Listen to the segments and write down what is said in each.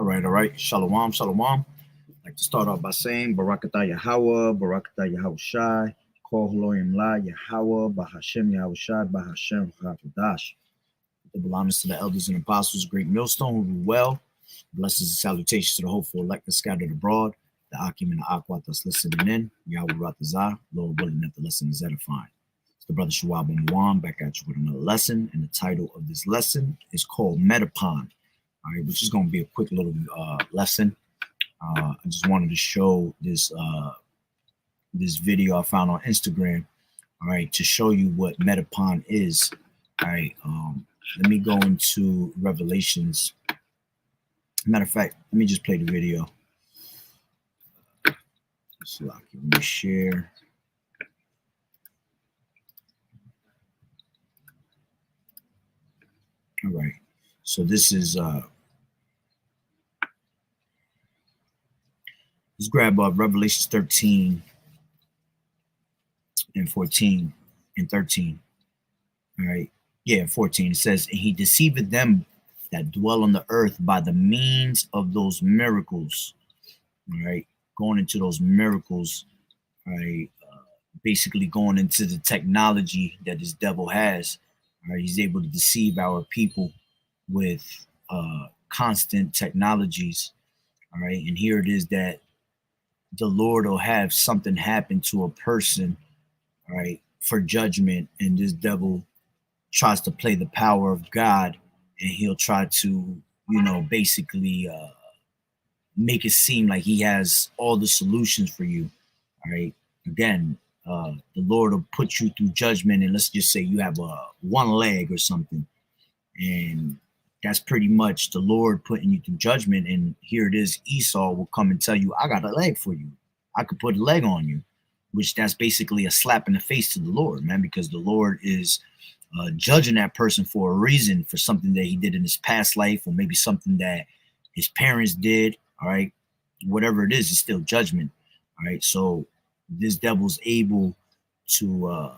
All right. Shalom, shalom. I'd like to start off by saying Barakatah Yahawah, Barakatah YAHAWAH'S, Kol Haloyim La Yahawah, Bahashem YAHAWAH'S, Bahashem Chakadash. Double honors to the elders and apostles, great millstone who rule well. Blessings and salutations to the hopeful elect that scattered abroad, the Akim and the Akwat that's listening in. Yahweh Ratazah, Lord willing that the lesson is edifying. It's the brother Shawab and Juan back at you with another lesson, and the title of this lesson is called Metapon. All right, which is going to be a quick little lesson. I just wanted to show this this video I found on Instagram. All right, to show you what Metapon is. All right, let me go into Revelations. Matter of fact, let me just play the video. So let me share. All right, so this is let's grab up Revelations 13 and 14 and 13. All right. Yeah, 14. It says, and he deceived them that dwell on the earth by the means of those miracles. All right. Going into those miracles. All right. Basically going into the technology that this devil has. All right. He's able to deceive our people with constant technologies. All right. And here it is that the Lord will have something happen to a person, all right, for judgment, and this devil tries to play the power of God, and he'll try to, basically make it seem like he has all the solutions for you. All right. Again, the Lord will put you through judgment, and let's just say you have one leg or something, and that's pretty much the Lord putting you through judgment. And here it is, Esau will come and tell you, I got a leg for you. I could put a leg on you, which that's basically a slap in the face to the Lord, man, because the Lord is judging that person for a reason, for something that he did in his past life, or maybe something that his parents did. All right. Whatever it is, it's still judgment. All right. So this devil's able to,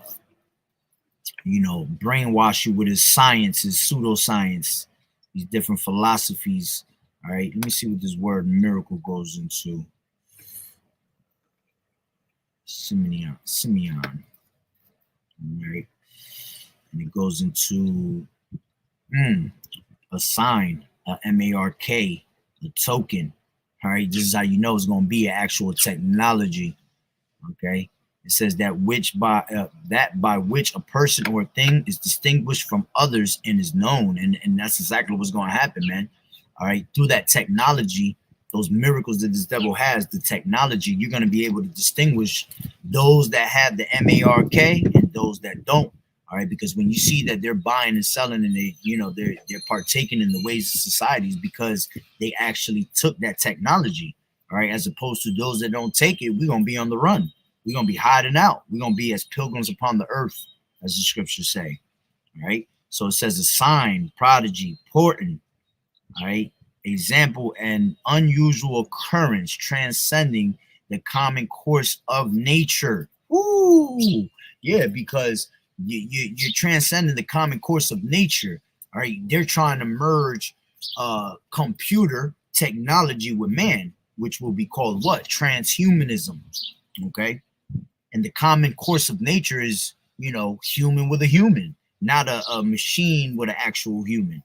brainwash you with his science, his pseudoscience, these different philosophies. All right, let me see what this word miracle goes into. Simeon. All right, and it goes into a sign, a MARK, a token. All right, this is how you know it's going to be an actual technology. Okay. It says that by which a person or a thing is distinguished from others and is known. And that's exactly what's going to happen, man. All right. Through that technology, those miracles that this devil has, the technology, you're going to be able to distinguish those that have the MARK and those that don't. All right. Because when you see that they're buying and selling and they're partaking in the ways of societies, because they actually took that technology. All right. As opposed to those that don't take it, we're going to be on the run. We're going to be hiding out. We're going to be as pilgrims upon the earth, as the scriptures say. All right. So it says a sign, prodigy, portent. All right. Example, an unusual occurrence transcending the common course of nature. Ooh, yeah, because you're transcending the common course of nature. All right. They're trying to merge computer technology with man, which will be called what? Transhumanism. Okay. And the common course of nature is, human with a human, not a machine with an actual human,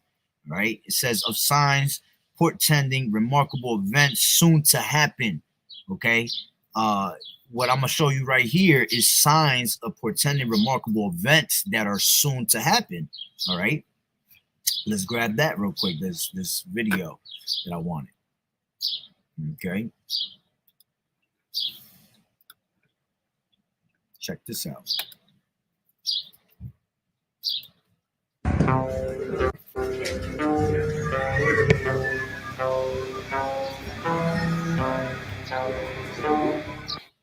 right? It says of signs portending remarkable events soon to happen, okay? What I'm going to show you right here is signs of portending remarkable events that are soon to happen, all right? Let's grab that real quick, this video that I wanted, okay? Check this out.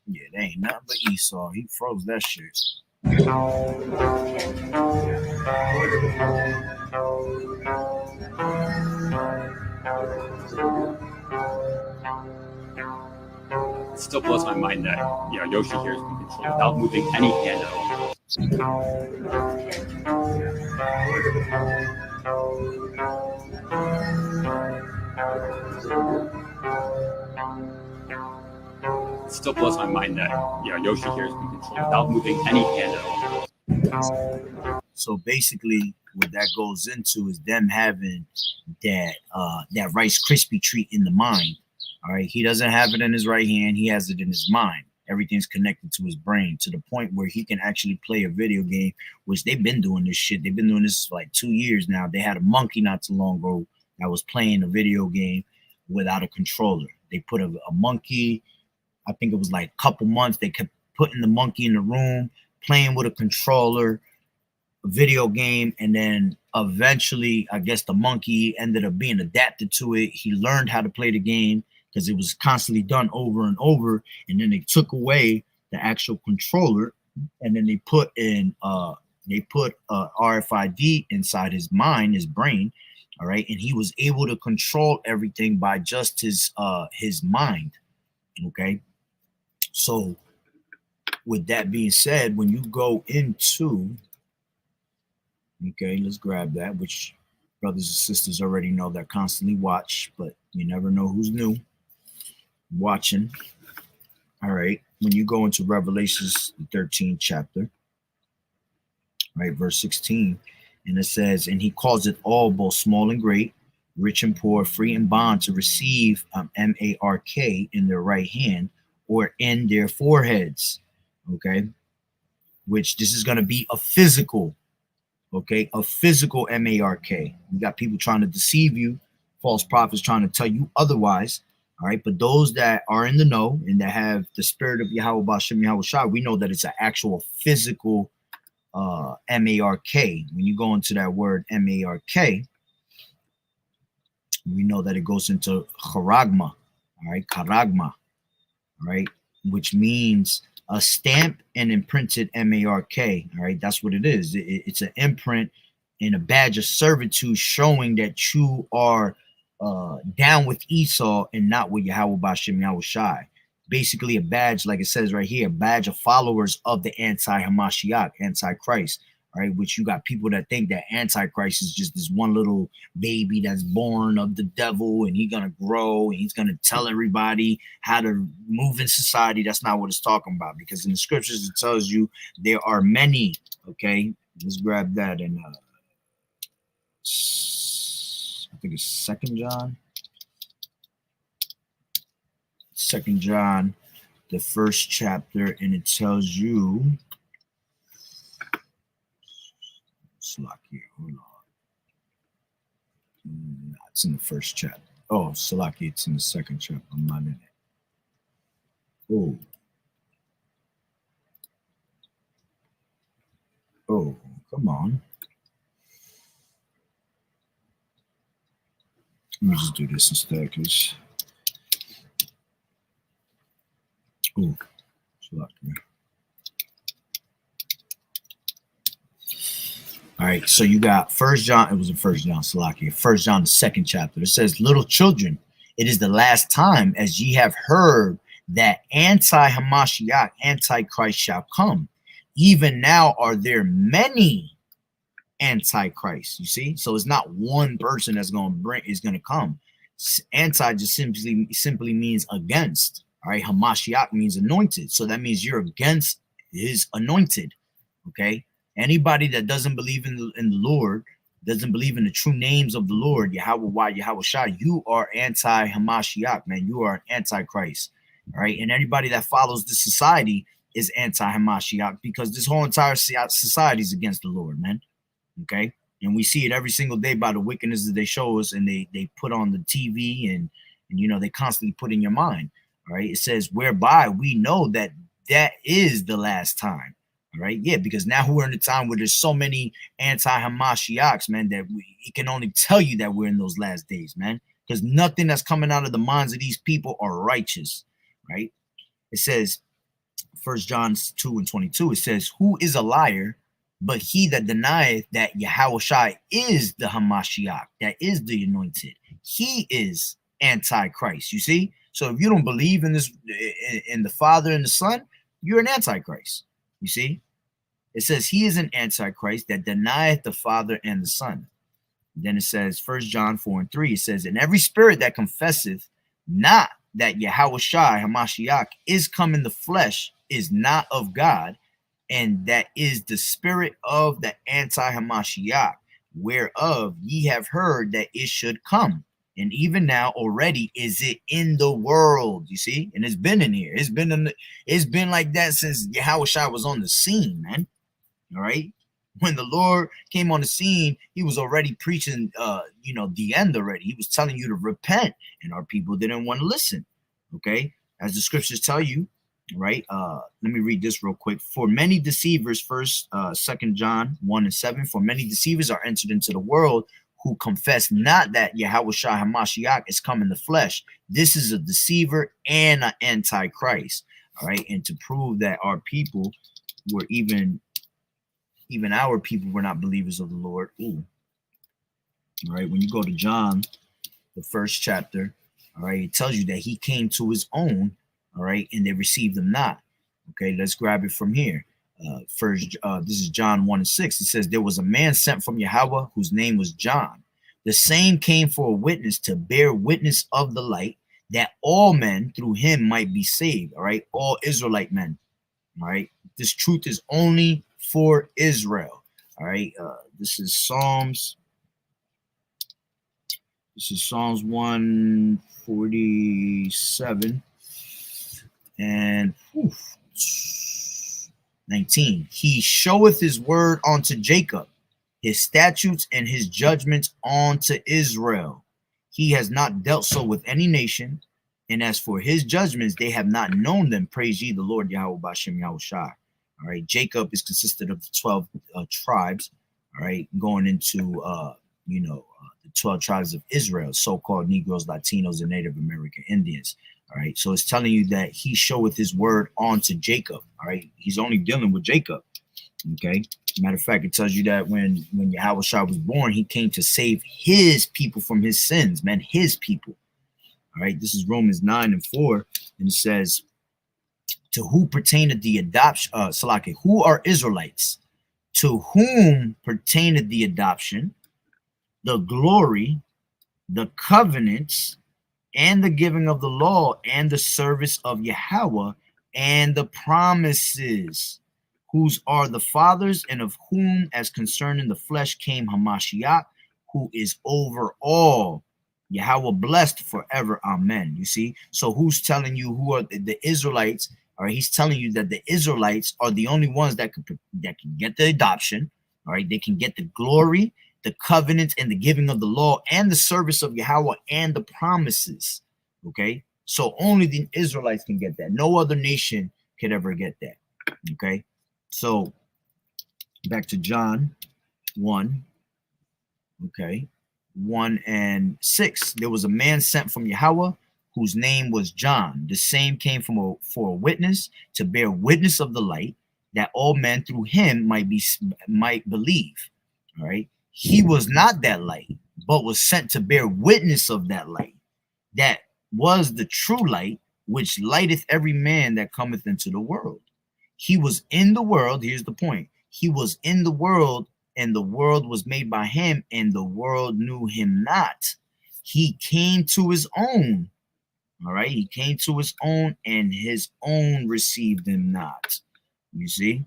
Yeah, that ain't nothing but Esau. He froze that shit. It still blows my mind that Yoshi here is being controlled without moving any hand at all. It still blows my mind that Yoshi here is being controlled without moving any hand at all. So basically, what that goes into is them having that Rice Krispie treat in the mind. All right, he doesn't have it in his right hand; he has it in his mind. Everything's connected to his brain to the point where he can actually play a video game, which they've been doing this shit. They've been doing this for like 2 years now. They had a monkey not too long ago that was playing a video game without a controller. They put a monkey, I think it was like a couple months, they kept putting the monkey in the room, playing with a controller, a video game, and then eventually, I guess the monkey ended up being adapted to it. He learned how to play the game because it was constantly done over and over, and then they took away the actual controller, and then they put RFID inside his mind, his brain. All right, and he was able to control everything by just his mind. Okay, so with that being said, when you go into, okay, let's grab that, which brothers and sisters already know that constantly watch, but you never know who's new watching. All right, when you go into Revelations, the 13th chapter, right, verse 16, and it says, and he calls it all, both small and great, rich and poor, free and bond, to receive M-A-R-K in their right hand or in their foreheads. Okay, which this is going to be a physical, okay, a physical M-A-R-K. You got people trying to deceive you, false prophets trying to tell you otherwise. All right, but those that are in the know and that have the spirit of Yahweh B'Shem Yahweh Shai, we know that it's an actual physical M-A-R-K. When you go into that word M-A-R-K, we know that it goes into charagma, all right, karagma, all right, which means a stamp and imprinted M-A-R-K, all right, that's what it is. It's an imprint and a badge of servitude showing that you are down with Esau and not with Yahweh B'Shem Yahweh Shai. Basically a badge, like it says right here, a badge of followers of the anti-Hamashiach, antichrist, right? Which you got people that think that antichrist is just this one little baby that's born of the devil and he's gonna grow and he's gonna tell everybody how to move in society. That's not what it's talking about, because in the scriptures it tells you there are many. Okay, let's grab that in I think it's 2 John. 2 John, the first chapter, and it tells you, Salaki, hold on. It's in the first chapter. Oh, Salaki, it's in the second chapter. I'm not in it. Oh, come on. Let me just do this instead, because all right, so you got 1 John, it was in 1 John, Salakia, 1 John, the second chapter. It says, little children, it is the last time, as ye have heard, that anti-Hamashiach, antichrist shall come. Even now are there many antichrists. You see, so it's not one person that's going to come. Anti just simply means against. All right, Hamashiach means anointed, so that means you're against his anointed. Okay, anybody that doesn't believe in the Lord, doesn't believe in the true names of the Lord, Yahweh, Yahweh Shai, you are anti-Hamashiach, man. You are an antichrist. All right, and anybody that follows this society is anti-Hamashiach, because this whole entire society is against the Lord, man. Okay, and we see it every single day by the wickedness that they show us, and they put on the TV, and you know, they constantly put in your mind. All right, it says, whereby we know that is the last time. All right, yeah, because now we're in a time where there's so many anti-Hamashiachs, man, that it can only tell you that we're in those last days, man, because nothing that's coming out of the minds of these people are righteous. Right, it says 1 John 2:22, it says, who is a liar but he that denieth that Yahweh Shai is the Hamashiach, that is the anointed? He is antichrist. You see, so if you don't believe in this, in the Father and the Son, you're an antichrist. You see, it says he is an antichrist that denieth the Father and the Son. Then it says, 1 John 4:3, it says, and every spirit that confesseth not that YAHAWAH'S Hamashiach is come in the flesh is not of God, and that is the spirit of the anti-Hamashiach, whereof ye have heard that it should come. And even now already is it in the world, you see? And it's been in here. It's been like that since YAHAWAH'S was on the scene, man. All right. When the Lord came on the scene, he was already preaching, the end already. He was telling you to repent, and our people didn't want to listen. Okay. As the scriptures tell you, right? Let me read this real quick. For many deceivers, 2 John 1:7, for many deceivers are entered into the world who confess not that YAHAWAH'S Hamashiach is come in the flesh. This is a deceiver and an antichrist. All right. And to prove that our people were even our people were not believers of the Lord. Ooh. All right. When you go to John, the 1st chapter, all right, it tells you that he came to his own, all right, and they received him not. Okay, let's grab it from here. This is John 1:6. It says, there was a man sent from Yahweh whose name was John. The same came for a witness, to bear witness of the light, that all men through him might be saved. All right, all Israelite men. All right, this truth is only for Israel. All right, this is Psalms 147 and 19. He showeth his word unto Jacob, his statutes and his judgments unto Israel. He has not dealt so with any nation, and as for his judgments, they have not known them. Praise ye the Lord Yahweh Bashem Yahushai. All right, Jacob is consisted of the 12 tribes. All right, going into the 12 tribes of Israel, so-called Negroes, Latinos, and Native American Indians. All right, so it's telling you that he showeth his word unto Jacob. All right, he's only dealing with Jacob. Okay, matter of fact, it tells you that when YAHAWAH'S was born, he came to save his people from his sins, man, his people. All right, this is Romans 9:4, and it says, to who pertaineth the adoption, who are Israelites, to whom pertaineth the adoption, the glory, the covenants, and the giving of the law, and the service of Yahweh, and the promises, whose are the fathers, and of whom, as concerning the flesh, came Hamashiach, who is over all. Yahweh blessed forever. Amen. You see? So who's telling you who are the Israelites? All right, he's telling you that the Israelites are the only ones that can get the adoption. All right, they can get the glory, the covenants, and the giving of the law, and the service of Yahweh, and the promises. Okay, so only the Israelites can get that. No other nation could ever get that. Okay, so back to John 1. Okay, 1:6. There was a man sent from Yahweh whose name was John. The same came for a witness, to bear witness of the light, that all men through him might believe. All right. He was not that light, but was sent to bear witness of that light. That was the true light, which lighteth every man that cometh into the world. He was in the world. Here's the point. He was in the world, and the world was made by him, and the world knew him not. He came to his own. All right. He came to his own, and his own received him not. You see?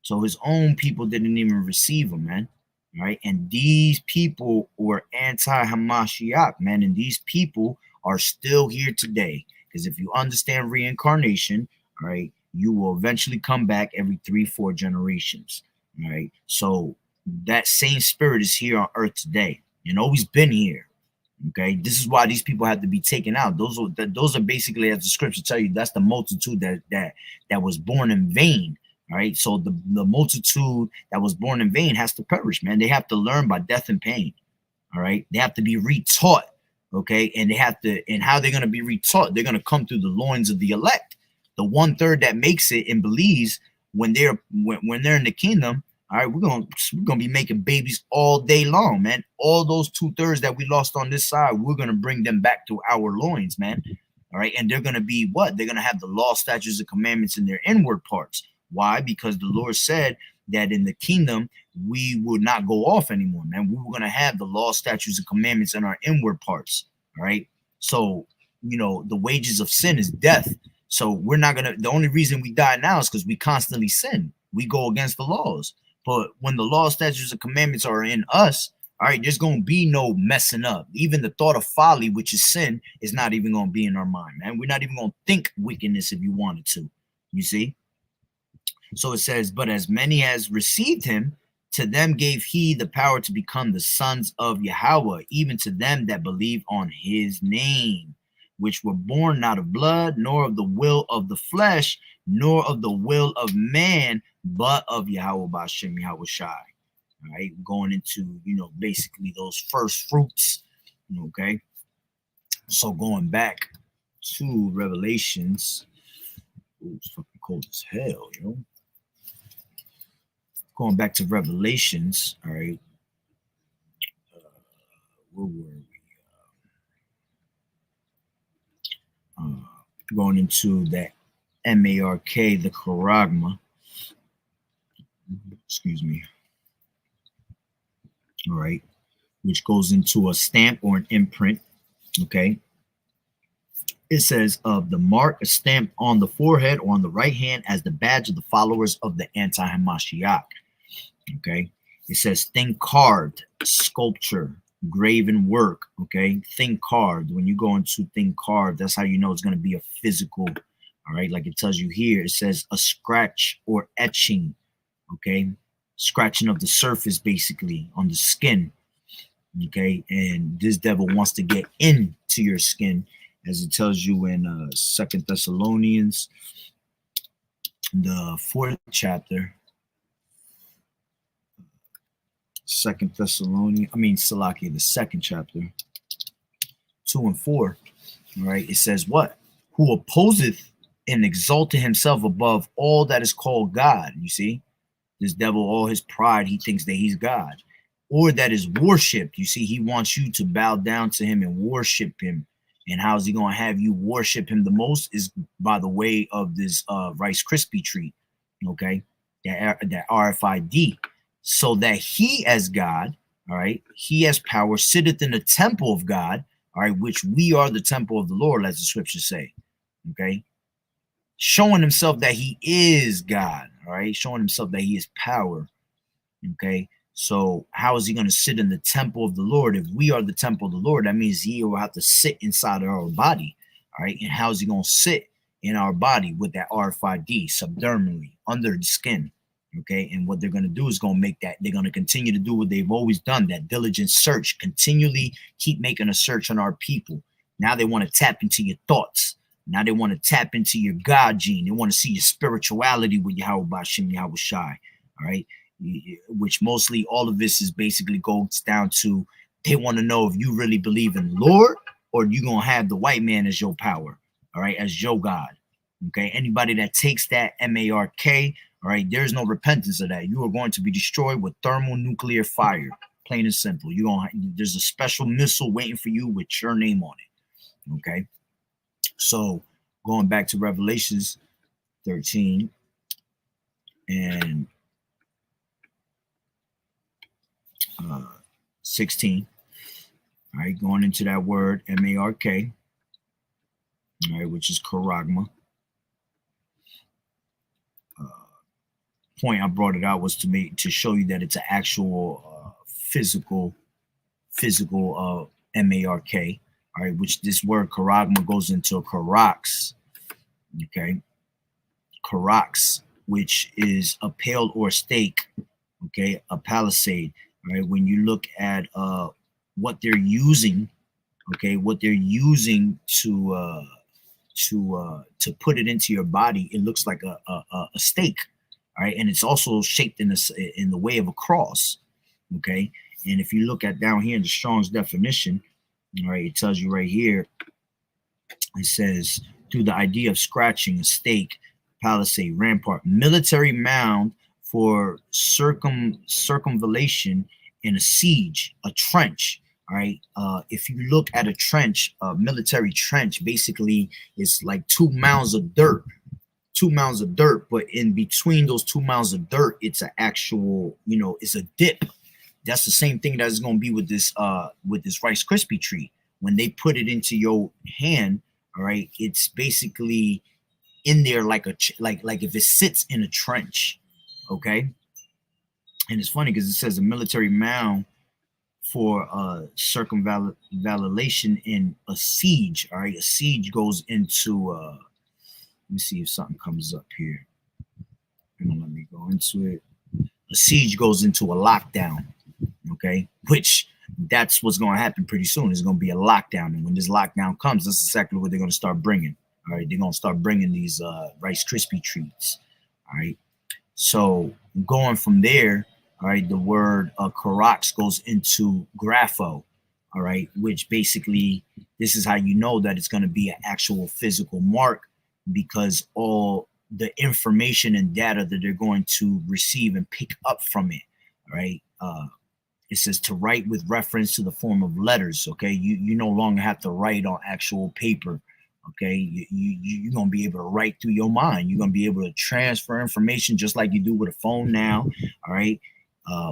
So his own people didn't even receive him, man. All right. And these people were anti-Hamashiach, man. And these people are still here today. Because if you understand reincarnation, all right, you will eventually come back every 3-4 generations. All right. So that same spirit is here on earth today and always been here. Okay, this is why these people have to be taken out. Those are basically, as the scripture tell you, that's the multitude that was born in vain. All right, so the multitude that was born in vain has to perish, man. They have to learn by death and pain. All right, they have to be retaught. Okay, and they have to, and how they're going to be retaught? They're going to come through the loins of the elect, the 1/3 that makes it and believes when they're in the kingdom. All right, we're gonna be making babies all day long, man. All those 2/3 that we lost on this side, we're gonna bring them back to our loins, man. All right, and they're gonna be what? They're gonna have the law, statutes, and commandments in their inward parts. Why? Because the Lord said that in the kingdom we would not go off anymore, man. We were going to have the law, statutes, and commandments in our inward parts. All right. So, you know, the wages of sin is death. So we're not going to, the only reason we die now is because we constantly sin. We go against the laws. But when the law, statutes, and commandments are in us, all right, there's going to be no messing up. Even the thought of folly, which is sin, is not even going to be in our mind, man. We're not even going to think wickedness if you wanted to. You see? So it says, but as many as received him, to them gave he the power to become the sons of Yahweh, even to them that believe on his name, which were born not of blood, nor of the will of the flesh, nor of the will of man, but of Yahweh Ba'ashem Yahweh Shai. All right, going into, you know, basically those first fruits. Okay, so going back to Revelations. Ooh, it's fucking cold as hell, yo. Going back to Revelations. All right, where were we? Going into that MARK, the charagma. Excuse me. All right, which goes into a stamp or an imprint. Okay, it says of the mark, a stamp on the forehead or on the right hand as the badge of the followers of the anti-Hamashiach. Okay, it says thing carved, sculpture, graven work. Okay, thing carved. When you go into thing carved, that's how you know it's going to be a physical. All right, like it tells you here, it says a scratch or etching. Okay, scratching of the surface basically on the skin. Okay, and this devil wants to get into your skin, as it tells you in 2 Thessalonians, the 4th chapter. 2 Thessalonians, Salakia, the 2nd chapter, 2 and 4. All right, it says what? Who opposeth and exalted himself above all that is called God. You see, this devil, all his pride, he thinks that he's God, or that is worshipped. You see, he wants you to bow down to him and worship him. And how's he going to have you worship him the most? Is by the way of this Rice Krispie treat. Okay, that RFID. So that he as God, all right, he as power sitteth in the temple of God, all right, which we are the temple of the Lord, as the scriptures say. Okay, showing himself that he is God, all right, showing himself that he is power. Okay, so how is he going to sit in the temple of the Lord? If we are the temple of the Lord, that means he will have to sit inside of our body, all right. And how is he going to sit in our body with that RFID subdermally under the skin? Okay, and what they're going to do is going to make that, they're going to continue to do what they've always done, that diligent search, continually keep making a search on our people. Now they want to tap into your thoughts. Now they want to tap into your God gene. They want to see your spirituality with Yahweh Ba'ashem Yahweh Shai. All right, which mostly all of this is basically goes down to, they want to know if you really believe in Lord, or you going to have the white man as your power. All right, as your God. Okay, anybody that takes that MARK, all right, there's no repentance of that. You are going to be destroyed with thermonuclear fire, plain and simple. There's a special missile waiting for you with your name on it. Okay, so going back to Revelations 13 and 16. All right, going into that word MARK, all right, which is charagma. Point I brought it out was to show you that it's an actual physical MARK. All right, which this word charagma goes into karax. Okay, karax, which is a pale or stake. Okay, a palisade. All right, when you look at what they're using, okay, what they're using to put it into your body, it looks like a stake. All right, and it's also shaped in the way of a cross. Okay, and if you look at down here in the Strong's definition, all right, it tells you right here. It says through the idea of scratching, a stake, palisade, rampart, military mound for circumvallation in a siege, a trench. All right, if you look at a trench, a military trench, basically it's like 2 mounds of dirt. 2 mounds of dirt, but in between those 2 mounds of dirt, it's an actual, it's a dip. That's the same thing that's going to be with this Rice Krispie treat. When they put it into your hand, all right, it's basically in there like like if it sits in a trench, okay. And it's funny because it says a military mound for circumvallation in a siege. All right, a siege goes into let me see if something comes up here. Let me go into it. A siege goes into a lockdown, okay, which that's what's going to happen pretty soon. There's going to be a lockdown, and when this lockdown comes, that's exactly what they're going to start bringing. All right, they're going to start bringing these Rice Krispie treats. All right, so going from there, all right, the word Karax goes into grapho, all right, which basically this is how you know that it's going to be an actual physical mark, because all the information and data that they're going to receive and pick up from it, all right, it says to write with reference to the form of letters. Okay, you no longer have to write on actual paper. Okay, you're gonna be able to write through your mind. You're gonna be able to transfer information just like you do with a phone now. All right,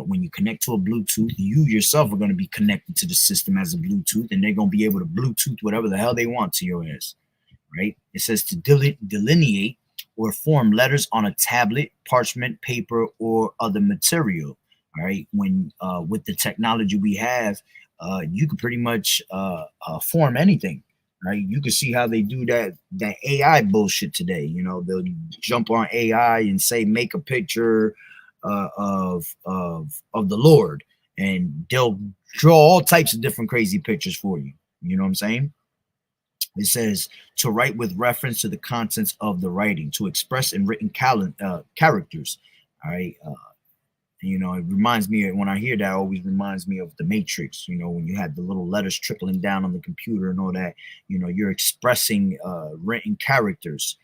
when you connect to a Bluetooth, you yourself are gonna be connected to the system as a Bluetooth, and they're gonna be able to Bluetooth whatever the hell they want to your ass. Right? It says to delineate or form letters on a tablet, parchment, paper, or other material. All right. When with the technology we have, you can pretty much form anything. Right. You can see how they do that AI bullshit today. They'll jump on AI and say make a picture of the Lord, and they'll draw all types of different crazy pictures for you. You know what I'm saying? It says to write with reference to the contents of the writing, to express in written characters. All right. It reminds me, when I hear that, it always reminds me of the Matrix, when you had the little letters trickling down on the computer and all that, you're expressing written characters.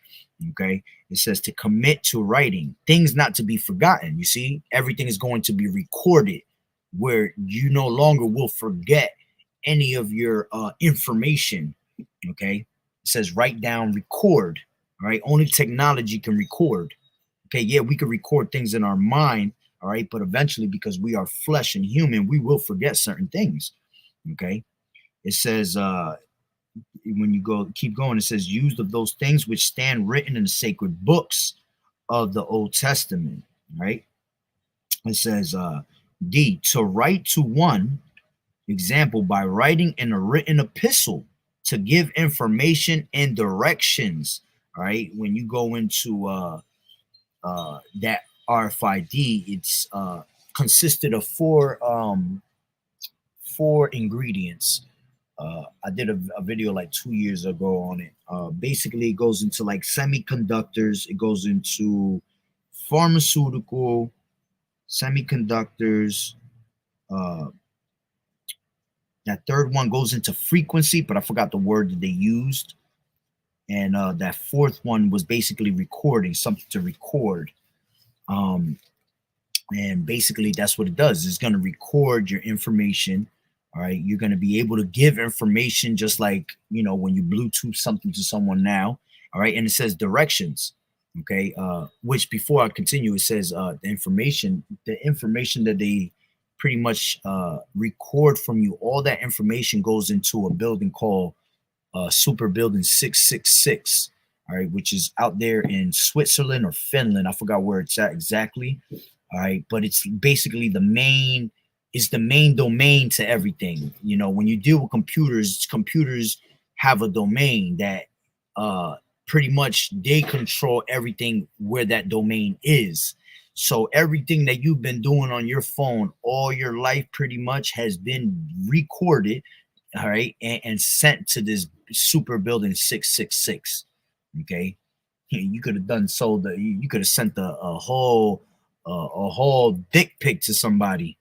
Okay. It says to commit to writing, things not to be forgotten. You see, everything is going to be recorded where you no longer will forget any of your information. Okay. It says write down, record. All right. Only technology can record. Okay. Yeah, we can record things in our mind. All right. But eventually, because we are flesh and human, we will forget certain things. Okay. It says, when you keep going, it says used of those things which stand written in the sacred books of the Old Testament. Right. It says, D, to write to one, example, by writing in a written epistle to give information and directions. All right. When you go into that RFID, it's consisted of four ingredients. I did a video like 2 years ago on it. Basically, it goes into like semiconductors. It goes into pharmaceutical, semiconductors. That third one goes into frequency, but I forgot the word that they used. And that fourth one was basically recording, something to record. And basically that's what it does. It's going to record your information. All right. You're going to be able to give information just like, when you Bluetooth something to someone now. All right. And it says directions. Okay. Which before I continue, it says the information that they pretty much record from you, all that information goes into a building called Super Building 666, all right, which is out there in Switzerland or Finland. I forgot where it's at exactly. All right, but it's basically the main domain to everything. When you deal with computers have a domain that pretty much they control everything where that domain is. So everything that you've been doing on your phone all your life pretty much has been recorded, all right, and sent to this Super Building 666. Okay, you could have you could have sent a whole dick pic to somebody.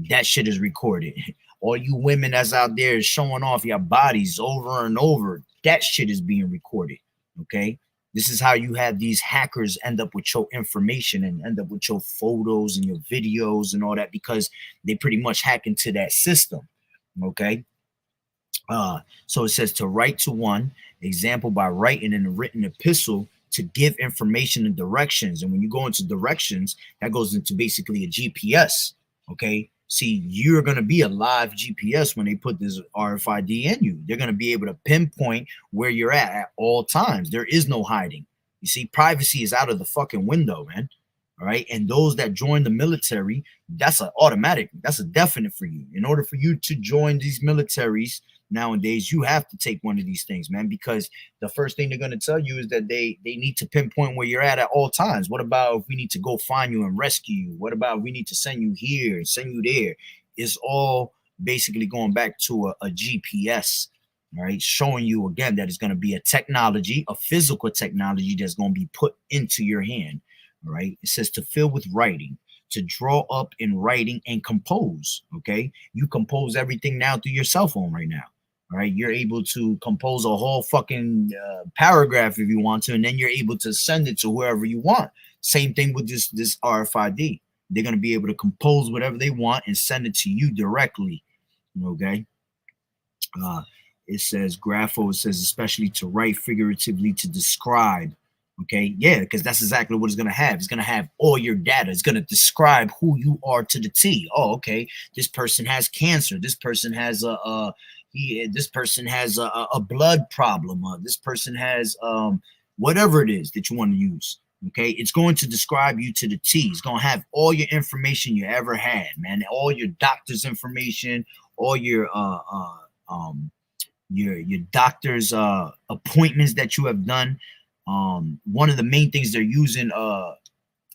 That shit is recorded. All you women that's out there showing off your bodies over and over, that shit is being recorded. Okay. This is how you have these hackers end up with your information and end up with your photos and your videos and all that, because they pretty much hack into that system. Okay. So it says to write to one, example, by writing in a written epistle to give information and directions. And when you go into directions, that goes into basically a GPS. Okay. See, you're going to be a live GPS when they put this RFID in you. They're going to be able to pinpoint where you're at all times. There is no hiding. You see, privacy is out of the fucking window, man. All right. And those that join the military, that's an automatic. That's a definite for you. In order for you to join these militaries nowadays, you have to take one of these things, man, because the first thing they're going to tell you is that they need to pinpoint where you're at all times. What about if we need to go find you and rescue you? What about if we need to send you here and send you there? It's all basically going back to a GPS. All right, showing you again that it's going to be a technology, a physical technology that's going to be put into your hand. All right, it says to fill with writing, to draw up in writing and compose. Okay, you compose everything now through your cell phone right now. All right, you're able to compose a whole fucking paragraph if you want to, and then you're able to send it to whoever you want. Same thing with this RFID. They're going to be able to compose whatever they want and send it to you directly. Okay. It says grapho. It says especially to write, figuratively to describe. Okay, yeah, because that's exactly what it's going to have. It's going to have all your data. It's going to describe who you are to the T. Oh, okay, this person has cancer. This person has this person has a blood problem. This person has whatever it is that you want to use. Okay, it's going to describe you to the T. It's going to have all your information you ever had, man. All your doctor's information, all your doctor's appointments that you have done. One of the main things they're using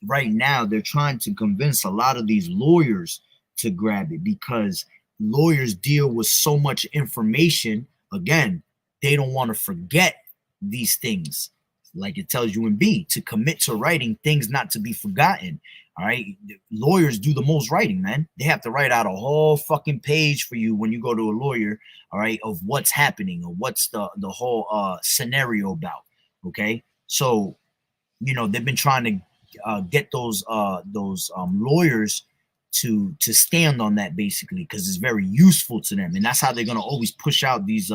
right now, they're trying to convince a lot of these lawyers to grab it because lawyers deal with so much information. Again, they don't want to forget these things. Like it tells you in B, to commit to writing things not to be forgotten. All right. Lawyers do the most writing, man. They have to write out a whole fucking page for you when you go to a lawyer, all right, of what's happening or what's the whole scenario about. Okay. So, you know, they've been trying to get those lawyers to stand on that basically because it's very useful to them. And that's how they're going to always push out these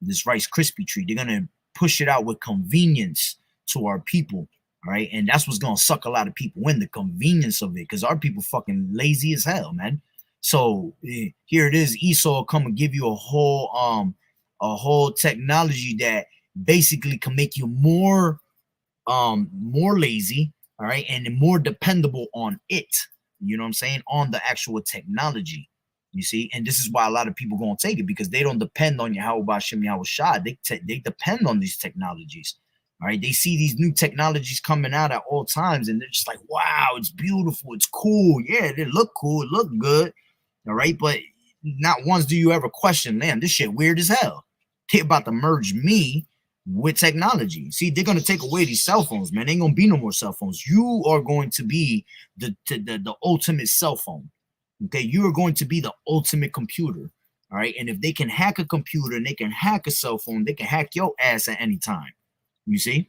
this Rice Krispie treat. They're going to push it out with convenience to our people. All right. And that's what's going to suck a lot of people in, the convenience of it, because our people fucking lazy as hell, man. So here it is. Esau come and give you a whole technology that basically can make you more lazy. All right. And more dependable on it. You know what I'm saying? On the actual technology. You see, and this is why a lot of people gonna take it because they don't depend on Yahawah Shem Yahweh Shah. They depend on these technologies. All right, they see these new technologies coming out at all times, and they're just like, "Wow, it's beautiful, it's cool. Yeah, they look cool, it look good." All right, but not once do you ever question, "Man, this shit weird as hell." They're about to merge me with technology. See, they're gonna take away these cell phones, man. Ain't gonna be no more cell phones. You are going to be the ultimate cell phone. Okay, you are going to be the ultimate computer. All right. And if they can hack a computer and they can hack a cell phone, they can hack your ass at any time. You see?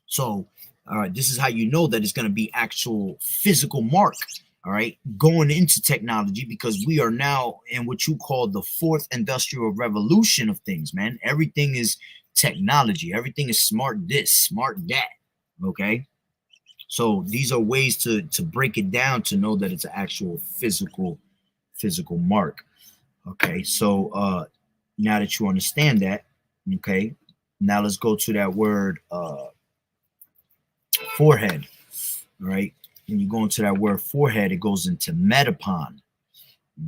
So, all right, this is how you know that it's going to be actual physical mark. All right, going into technology, because we are now in what you call the fourth industrial revolution of things, man. Everything is technology. Everything is smart this, smart that. Okay. So these are ways to break it down to know that it's an actual physical mark. Okay, so now that you understand that, okay, now let's go to that word forehead. All right, when you go into that word forehead, it goes into Metapon.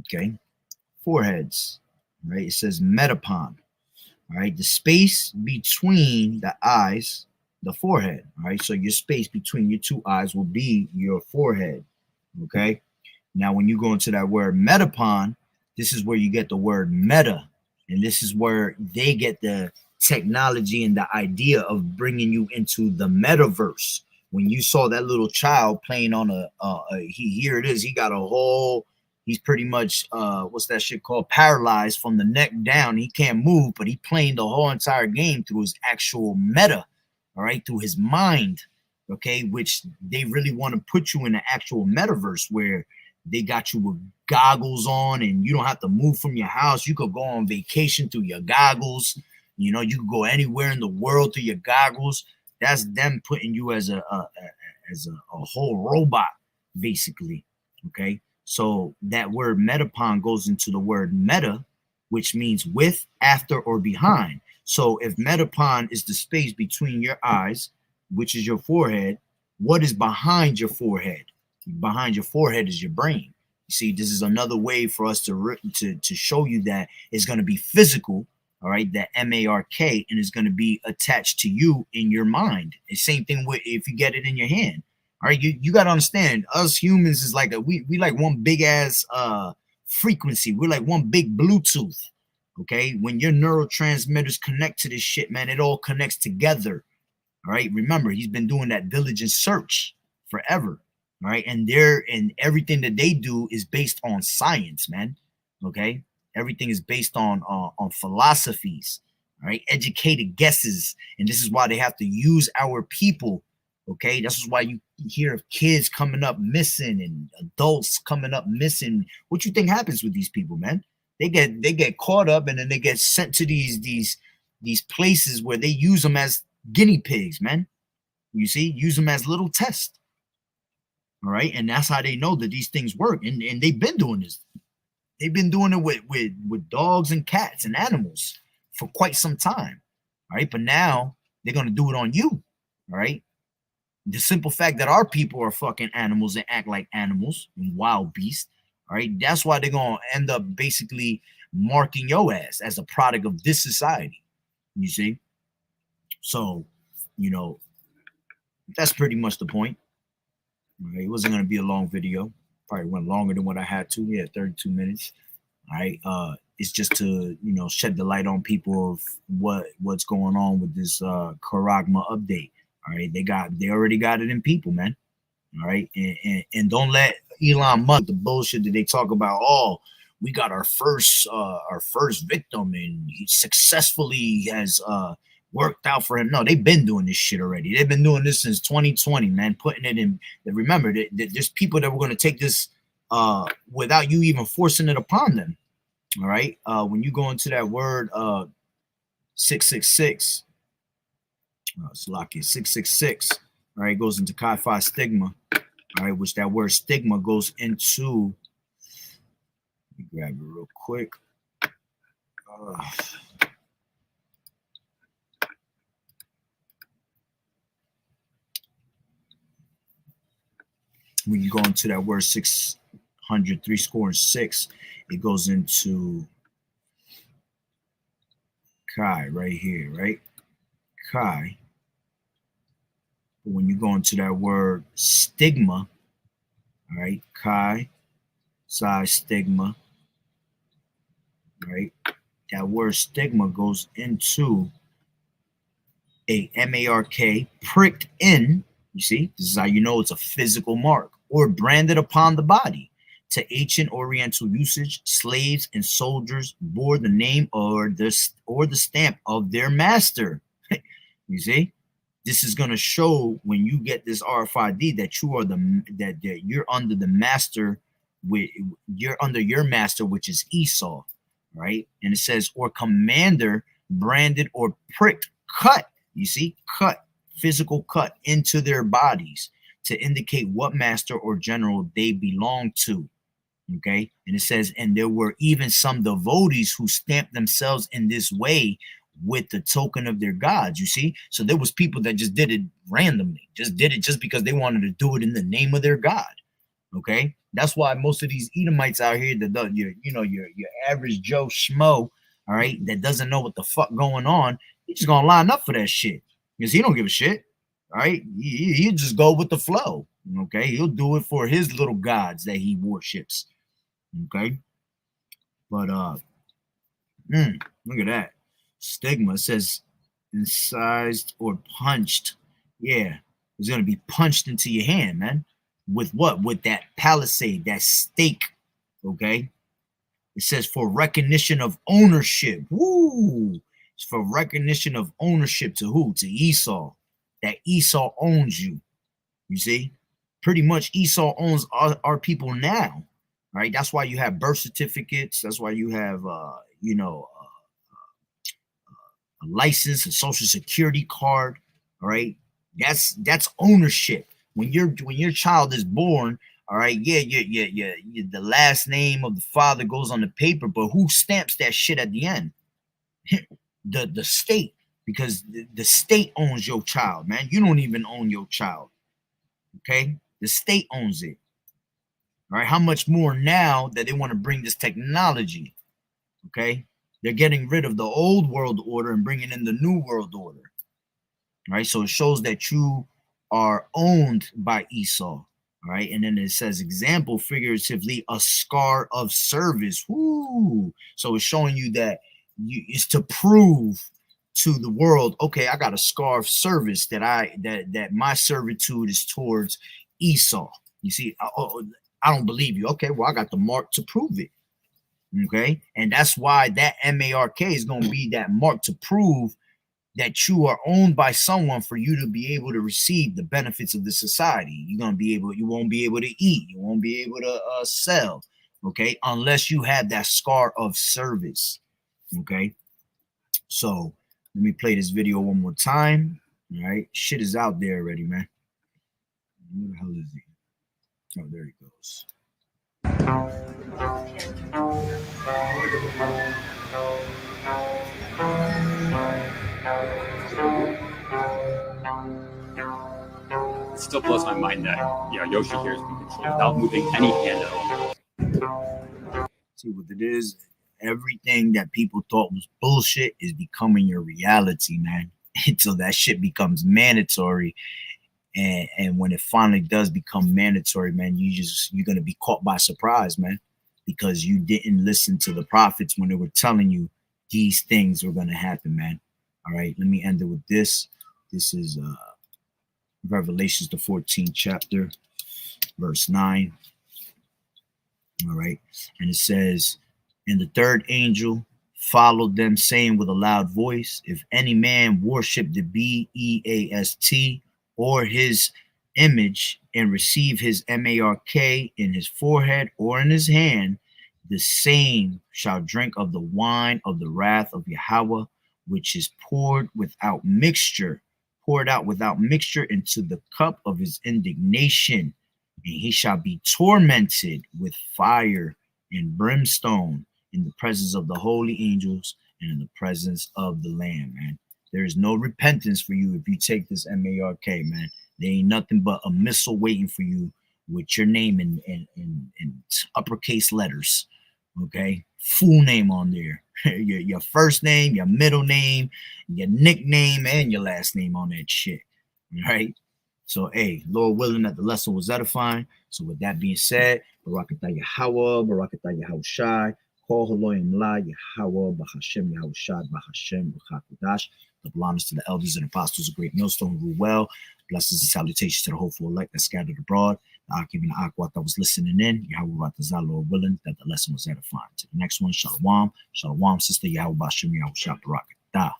Okay, foreheads. Right, it says Metapon. All right, the space between the eyes. The forehead. All right, so your space between your two eyes will be your forehead. Okay, now when you go into that word Metapon, this is where you get the word meta, and this is where they get the technology and the idea of bringing you into the metaverse. When you saw that little child playing on here it is, he got a whole, he's pretty much what's that shit called, paralyzed from the neck down. He can't move, but he playing the whole entire game through his actual meta. All right, through his mind, okay, which they really want to put you in the actual metaverse where they got you with goggles on and you don't have to move from your house. You could go on vacation through your goggles. You know, you could go anywhere in the world through your goggles. That's them putting you as a whole robot, basically. Okay, so that word metapon goes into the word meta, which means with, after, or behind. So if metapon is the space between your eyes, which is your forehead, what is behind your forehead? Behind your forehead is your brain. You see, this is another way for us to show you that it's going to be physical. All right, that MARK, and it's going to be attached to you in your mind. The same thing with if you get it in your hand. All right, you got to understand, us humans is like we like one big ass frequency. We're like one big Bluetooth. Okay, when your neurotransmitters connect to this shit, man, it all connects together. All right, remember, he's been doing that diligent search forever. All right, and everything that they do is based on science, man. Okay, everything is based on philosophies. All right, educated guesses, and this is why they have to use our people. Okay, this is why you hear of kids coming up missing and adults coming up missing. What you think happens with these people, man? They get caught up, and then they get sent to these places where they use them as guinea pigs, man. You see, use them as little tests. All right, and that's how they know that these things work. And they've been doing this. They've been doing it with dogs and cats and animals for quite some time. All right, but now they're gonna do it on you. All right. The simple fact that our people are fucking animals and act like animals and wild beasts. All right, that's why they're gonna end up basically marking your ass as a product of this society. You see? So, you know, that's pretty much the point. Right, it wasn't going to be a long video. Probably went longer than what I had to. Yeah, 32 minutes. All right. It's just to, you know, shed the light on people of what's going on with this Karagma update. All right. They already got it in people, man. All right. And don't let Elon Musk, the bullshit that they talk about, oh, we got our first victim and he successfully has worked out for him. No, they've been doing this shit already. They've been doing this since 2020, man. Putting it in. Remember, there's people that were going to take this without you even forcing it upon them. All right. When you go into that word 666, Slovakia 666. All right, goes into Chi-Phi stigma. All right, which that word stigma goes into. Let me grab it real quick. When you go into that word 603 score and 6, it goes into Chi right here, right? Chi. But when you go into that word stigma, all right, Chi, psi, stigma, right? That word stigma goes into a MARK pricked in. You see, this is how you know it's a physical mark or branded upon the body. To ancient Oriental usage, slaves and soldiers bore the name or the stamp of their master. You see, this is going to show when you get this RFID that you are that you're under the master. You're under your master, which is Esau, right? And it says or commander, branded or pricked, cut. You see, cut. Physical cut into their bodies to indicate what master or general they belong to. Okay, and it says, and there were even some devotees who stamped themselves in this way with the token of their gods. You see, so there was people that just did it randomly, just did it just because they wanted to do it in the name of their god. Okay, that's why most of these Edomites out here, that your average Joe Schmo, all right, that doesn't know what the fuck going on, he's just gonna line up for that shit. Because he don't give a shit, right? He'll just go with the flow, okay? He'll do it for his little gods that he worships, okay? But, look at that. Stigma says incised or punched. Yeah, it's going to be punched into your hand, man. With what? With that palisade, that stake, okay? It says for recognition of ownership. Woo! For recognition of ownership to who? To Esau. That Esau owns you. You see? Pretty much Esau owns our people now. Right? That's why you have birth certificates. That's why you have, a license, a social security card. All right? That's ownership. When your child is born, all right, yeah, the last name of the father goes on the paper, but who stamps that shit at the end? The state, because the state owns your child, man. You don't even own your child. Okay, the state owns it. All right, how much more now that they want to bring this technology? Okay, they're getting rid of the old world order and bringing in the new world order. Right, so it shows that you are owned by Esau. All right, and then it says example figuratively a scar of service. Woo! So it's showing you that it's to prove to the world, okay, I got a scar of service that my servitude is towards Esau. You see, I don't believe you. Okay, well, I got the mark to prove it. Okay, and that's why that MARK is going to be that mark to prove that you are owned by someone for you to be able to receive the benefits of the society. You won't be able to eat. You won't be able to sell. Okay, unless you have that scar of service. Okay, so let me play this video one more time. All right, shit is out there already, man. Where the hell is he? Oh, there he goes. It still blows my mind that Yoshi here is being controlled without moving any hand at all. See what it is? Everything that people thought was bullshit is becoming your reality, man. Until that shit becomes mandatory. And when it finally does become mandatory, man, you're gonna be caught by surprise, man, because you didn't listen to the prophets when they were telling you these things were gonna happen, man. All right, let me end it with this. This is Revelations, the 14th chapter, verse 9. All right, and it says, and the third angel followed them, saying with a loud voice, if any man worship the BEAST or his image and receive his MARK in his forehead or in his hand, the same shall drink of the wine of the wrath of Yahweh, which is poured out without mixture into the cup of his indignation, and he shall be tormented with fire and brimstone in the presence of the holy angels and in the presence of the Lamb, man. There is no repentance for you if you take this MARK, man. There ain't nothing but a missile waiting for you with your name in uppercase letters, okay? Full name on there. your first name, your middle name, your nickname, and your last name on that shit, right? So, hey, Lord willing that the lesson was edifying. So with that being said, Barakatah Yahawah, Barakatah Yahawashi, Kol Haloyim La Yahawah, Bahashem Yahawashi, Bahashem B'chakodash. Double honors to the elders and apostles of Great Millstone who rule well. Blessings and salutations to the hopeful elect that scattered abroad. The Akim and the Akwat that was listening in. Yahweh Ratazah, Lord willing that the lesson was edifying. To the next one, Shalom. Shalom, sister Yahweh Bashem Yahushua Barakatah.